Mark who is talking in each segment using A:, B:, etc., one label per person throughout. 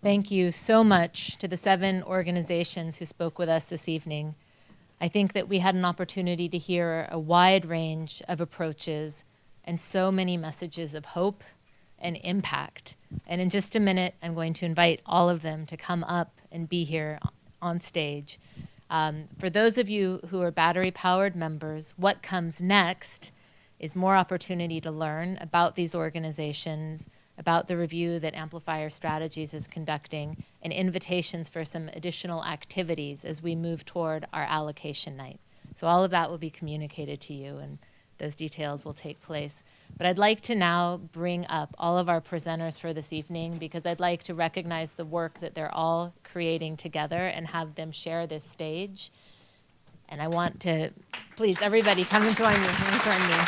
A: Thank you so much to the 7 organizations who spoke with us this evening. I think that we had an opportunity to hear a wide range of approaches and so many messages of hope and impact. And in just a minute, I'm going to invite all of them to come up and be here on stage. For those of you who are battery-powered members, what comes next is more opportunity to learn about these organizations, about the review that Amplifier Strategies is conducting, and invitations for some additional activities as we move toward our allocation night. So all of that will be communicated to you, and those details will take place. But I'd like to now bring up all of our presenters for this evening, because I'd like to recognize the work that they're all creating together and have them share this stage. And I want to, please, everybody, come and join me. Come and join me.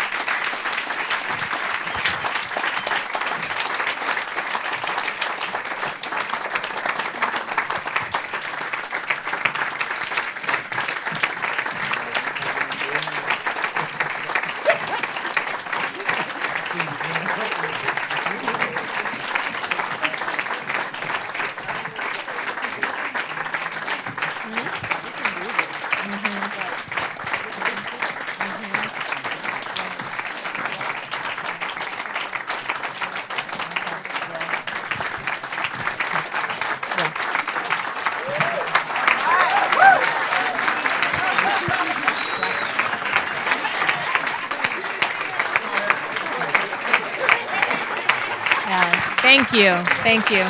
A: Thank you. Thank you.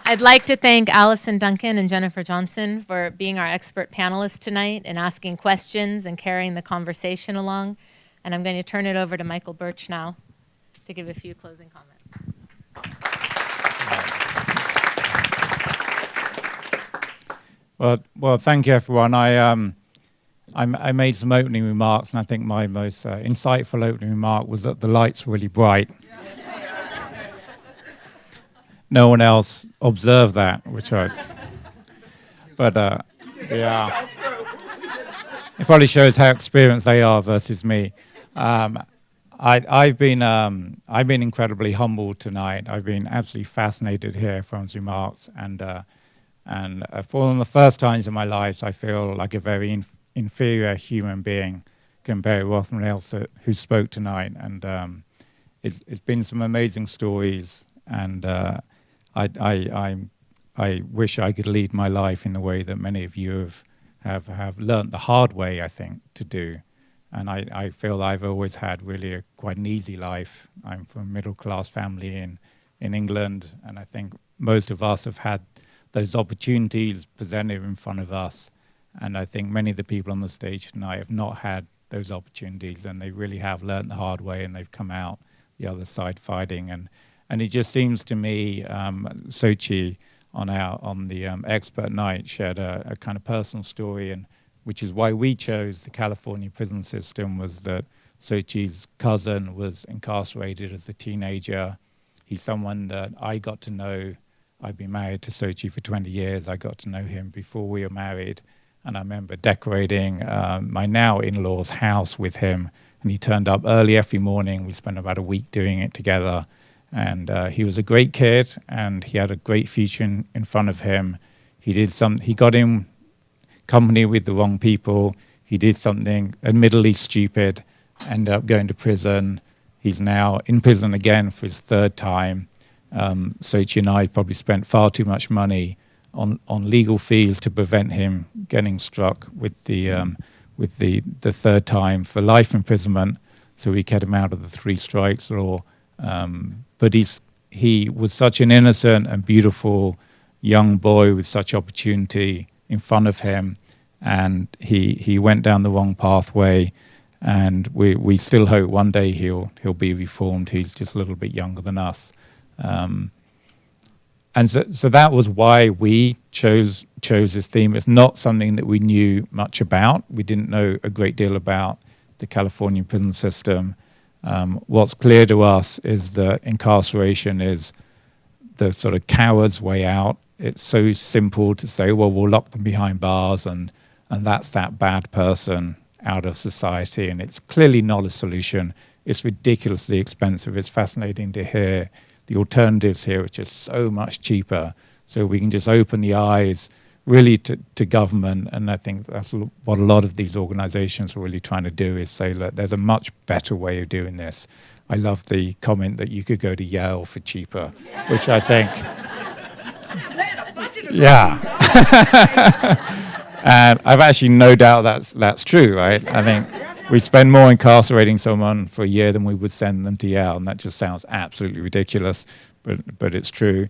A: I'd like to thank Allison Duncan and Jennifer Johnson for being our expert panelists tonight and asking questions and carrying the conversation along. And I'm going to turn it over to Michael Birch now to give a few closing comments.
B: Well, thank you, everyone. I made some opening remarks, and I think my most insightful opening remark was that the lights were really bright. No one else observed that, yeah. It probably shows how experienced they are versus me. I've been incredibly humbled tonight. I've been absolutely fascinated to hear everyone's remarks, and for one of the first times in my life, I feel like a very inferior human being compared with everyone else who spoke tonight. And it's been some amazing stories, and I wish I could lead my life in the way that many of you have learnt the hard way, I think, to do. And I feel I've always had really quite an easy life. I'm from a middle-class family in England, and I think most of us have had those opportunities presented in front of us. And I think many of the people on the stage tonight have not had those opportunities, and they really have learnt the hard way, and they've come out the other side fighting. And it just seems to me, Sochi on the expert night shared a kind of personal story, and which is why we chose the California prison system, was that Sochi's cousin was incarcerated as a teenager. He's someone that I got to know. I've been married to Sochi for 20 years. I got to know him before we were married. And I remember decorating my now in-law's house with him. And he turned up early every morning. We spent about a week doing it together. And he was a great kid, and he had a great future in front of him. He got in company with the wrong people. He did something admittedly stupid, ended up going to prison. He's now in prison again for his 3rd time. Sochi and I probably spent far too much money on legal fees to prevent him getting struck with the 3rd time for life imprisonment. So we kept him out of the 3 strikes law. But he was such an innocent and beautiful young boy with such opportunity in front of him, and he went down the wrong pathway, and we still hope one day he'll be reformed. He's just a little bit younger than us. And so that was why we chose this theme. It's not something that we knew much about. We didn't know a great deal about the California prison system. What's clear to us is that incarceration is the sort of coward's way out. It's so simple to say, well, we'll lock them behind bars, and that's that bad person out of society. And it's clearly not a solution. it's ridiculously expensive. It's fascinating to hear the alternatives here, which are so much cheaper. So we can just open the eyes really to government, and I think that's what a lot of these organizations are really trying to do, is say, look, there's a much better way of doing this. I love the comment that you could go to Yale for cheaper, which I think, yeah. And I've actually no doubt that's true, right? I think we spend more incarcerating someone for a year than we would send them to Yale, and that just sounds absolutely ridiculous, but it's true.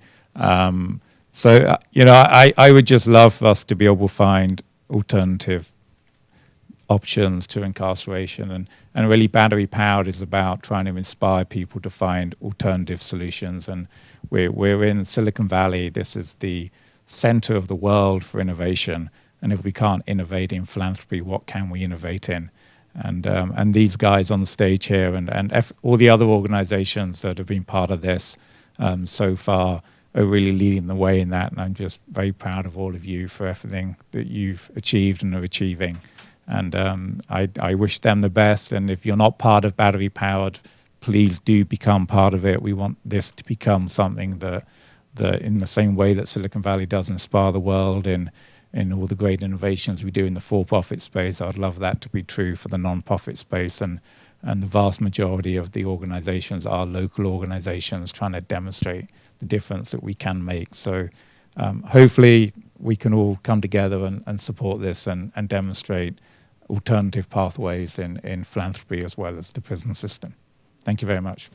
B: So, I would just love for us to be able to find alternative options to incarceration. And really, Battery Powered is about trying to inspire people to find alternative solutions. And we're in Silicon Valley. This is the center of the world for innovation. And if we can't innovate in philanthropy, what can we innovate in? And these guys on the stage here and all the other organizations that have been part of this so far are really leading the way in that, and I'm just very proud of all of you for everything that you've achieved and are achieving. And I wish them the best, and if you're not part of Battery Powered, please do become part of it. We want this to become something that in the same way that Silicon Valley does inspire the world in all the great innovations we do in the for-profit space, I'd love that to be true for the non-profit space, and the vast majority of the organizations are local organizations trying to demonstrate the difference that we can make. So hopefully we can all come together and support this and demonstrate alternative pathways in philanthropy as well as the prison system. Thank you very much.